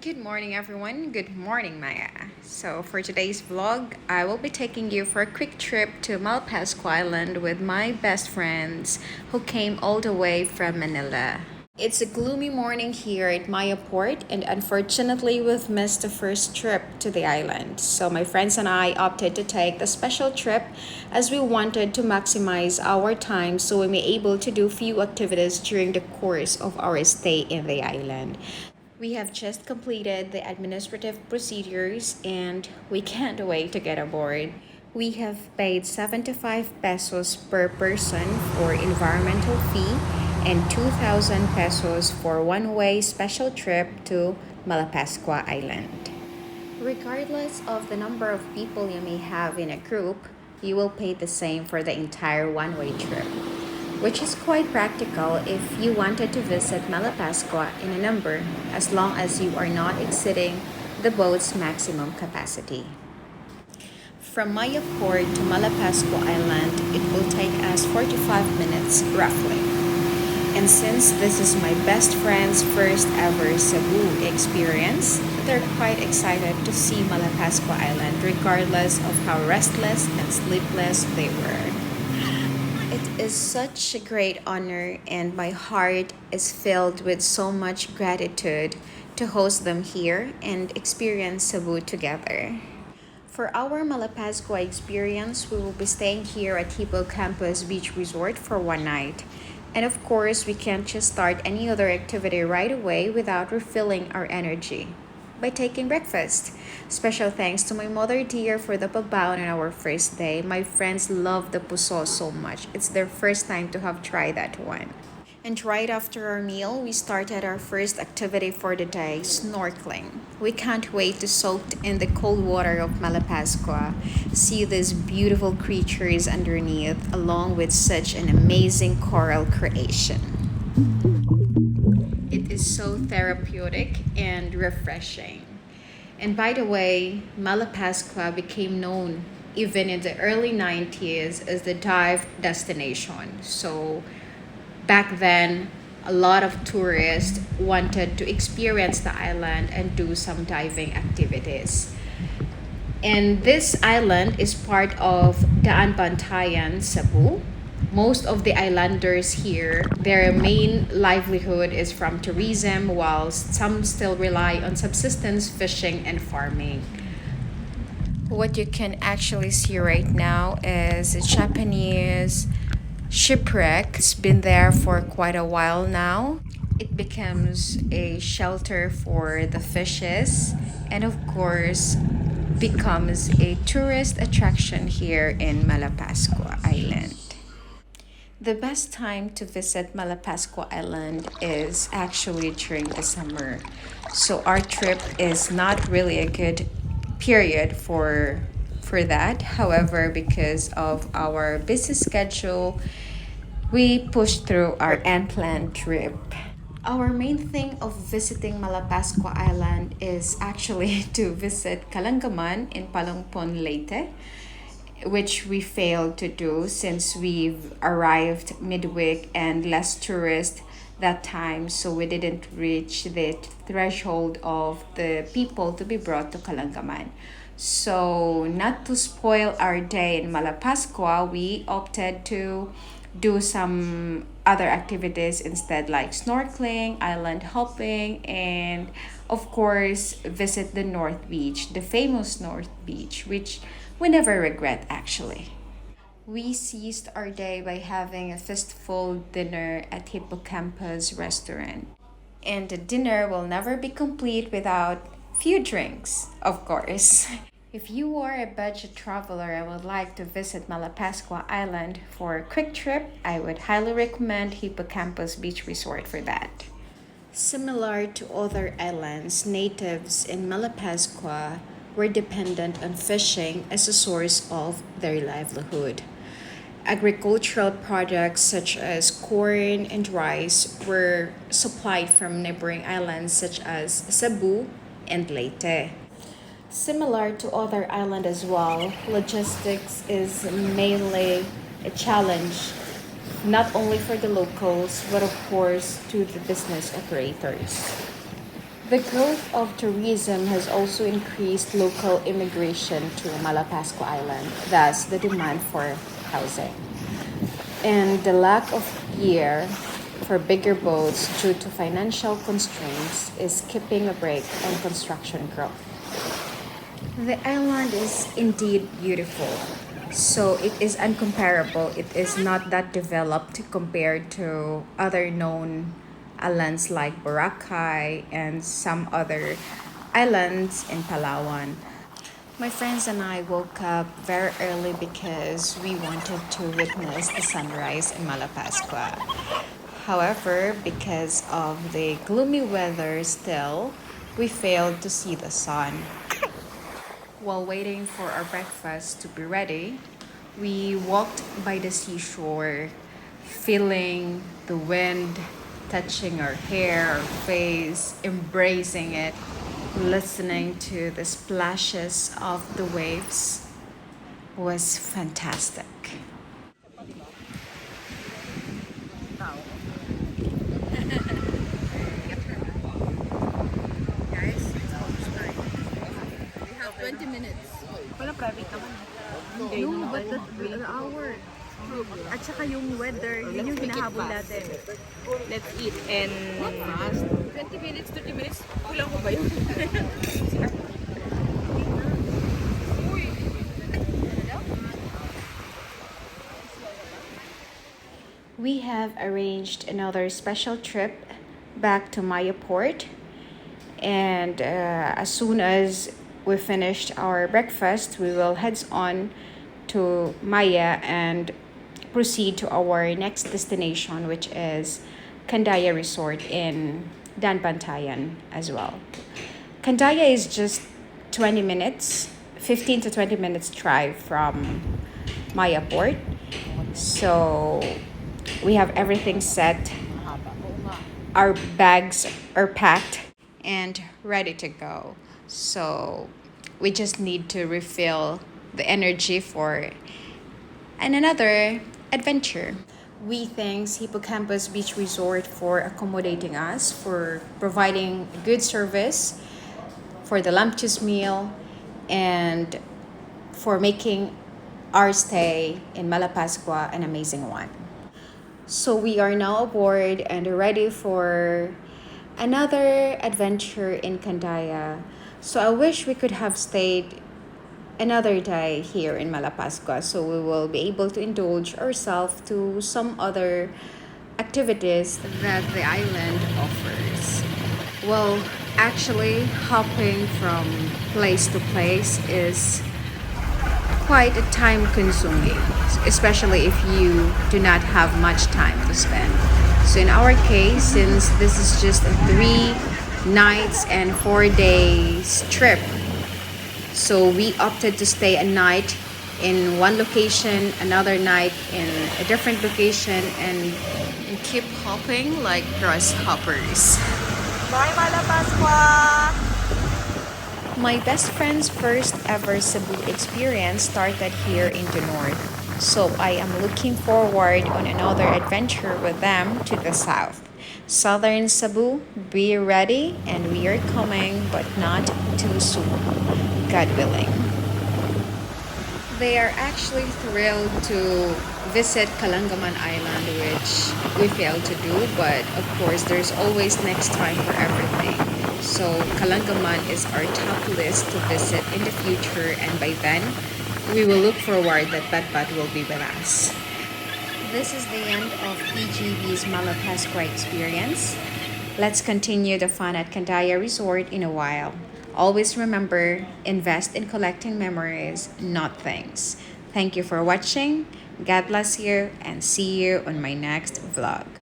Good morning, everyone. Good morning, Maya. So, for today's vlog, I will be taking you for a quick trip to Malapascua Island with my best friends who came all the way from Manila. It's a gloomy morning here at Maya Port, and unfortunately, we've missed the first trip to the island. So, my friends and I opted to take the special trip as we wanted to maximize our time so we may able to do few activities during the course of our stay in the island. We have just completed the administrative procedures and we can't wait to get aboard. We have paid 75 pesos per person for environmental fee and 2,000 pesos for one-way special trip to Malapascua Island. Regardless of the number of people you may have in a group, you will pay the same for the entire one-way trip, which is quite practical if you wanted to visit Malapascua in a number as long as you are not exceeding the boat's maximum capacity. From Maya Port to Malapascua Island, it will take us 45 minutes roughly. And since this is my best friend's first ever Cebu experience, they're quite excited to see Malapascua Island regardless of how restless and sleepless they were. It is such a great honor, and my heart is filled with so much gratitude to host them here and experience Cebu together. For our Malapascua experience, we will be staying here at Campus Beach Resort for one night. And of course, we can't just start any other activity right away without refilling our energy by taking breakfast. Special thanks to my mother dear for the pabaon on our first day. My friends love the puso so much. It's their first time to have tried that one. And right after our meal, we started our first activity for the day, snorkeling. We can't wait to soak in the cold water of Malapascua, see these beautiful creatures underneath, along with such an amazing coral creation. It is so therapeutic and refreshing. And by the way, Malapascua became known even in the early 90s as the dive destination. So back then, a lot of tourists wanted to experience the island and do some diving activities. And this island is part of Daan Bantayan, Cebu. Most of the islanders here, their main livelihood is from tourism, whilst some still rely on subsistence fishing and farming. What you can actually see right now is a Japanese shipwreck. It's been there for quite a while now. It becomes a shelter for the fishes and, of course, becomes a tourist attraction here in Malapascua Island. The best time to visit Malapascua Island is actually during the summer. So our trip is not really a good period for that. However, because of our busy schedule, we pushed through our unplanned trip. Our main thing of visiting Malapascua Island is actually to visit Kalangaman in Palongpon, Leyte, which we failed to do since we've arrived midweek and less tourists that time, so we didn't reach the threshold of the people to be brought to Kalangaman. So, not to spoil our day in Malapascua, we opted to do some other activities instead, like snorkeling, island hopping, and of course, visit the North Beach, the famous North Beach, which we never regret actually. We seized our day by having a fistful dinner at Hippocampus restaurant. And the dinner will never be complete without few drinks, of course. If you are a budget traveler and would like to visit Malapascua Island for a quick trip, I would highly recommend Hippocampus Beach Resort for that. Similar to other islands, natives in Malapascua were dependent on fishing as a source of their livelihood. Agricultural products such as corn and rice were supplied from neighboring islands such as Cebu and Leyte. Similar to other islands as well, logistics is mainly a challenge not only for the locals but of course to the business operators. The growth of tourism has also increased local immigration to Malapascua Island, thus the demand for housing. And the lack of gear for bigger boats due to financial constraints is keeping a brake on construction growth. The island is indeed beautiful. So it is uncomparable. It is not that developed compared to other known islands like Boracay and some other islands in Palawan. My friends and I woke up very early because we wanted to witness the sunrise in Malapascua. However, because of the gloomy weather still, we failed to see the sun. While waiting for our breakfast to be ready, we walked by the seashore, feeling the wind touching our hair, our face, embracing it, listening to the splashes of the waves was fantastic. Guys, it's almost 9. We have 20 minutes. Wala private naman. No, but the hour. At saka yung weather, yun yung hinahabol natin. Let's eat and... Not fast. 20 minutes, 30 minutes. Kulang ko ba yun? We have arranged another special trip back to Maya Port, and as soon as we finished our breakfast, we will head on to Maya and proceed to our next destination, which is Candaya Resort in Danbantayan as well. Candaya is just 20 minutes, 15 to 20 minutes drive from Maya Port. So we have everything set. Our bags are packed and ready to go. So we just need to refill the energy for another adventure. We thank Hippocampus Beach Resort for accommodating us, for providing good service, for the lumptious meal, and for making our stay in Malapascua an amazing one. So we are now aboard and ready for another adventure in Candaya. So I wish we could have stayed another day here in Malapascua so we will be able to indulge ourselves to some other activities that the island offers. Well, actually, hopping from place to place is quite time consuming, especially if you do not have much time to spend. So, in our case, since this is just a 3 nights and 4 days trip, so we opted to stay a night in one location, another night in a different location, and keep hopping like grasshoppers. Bye, Malapascua! My best friend's first ever Cebu experience started here in the north, so I am looking forward on another adventure with them to the south. Southern Cebu, be ready, and we are coming, but not too soon, God willing. They are actually thrilled to visit Kalangaman Island, which we failed to do, but of course, there's always next time for everything. So, Kalangaman is our top list to visit in the future, and by then, we will look forward that Batbat will be with us. This is the end of PGV's Malapascua experience. Let's continue the fun at Candaya Resort in a while. Always remember, invest in collecting memories, not things. Thank you for watching. God bless you and see you on my next vlog.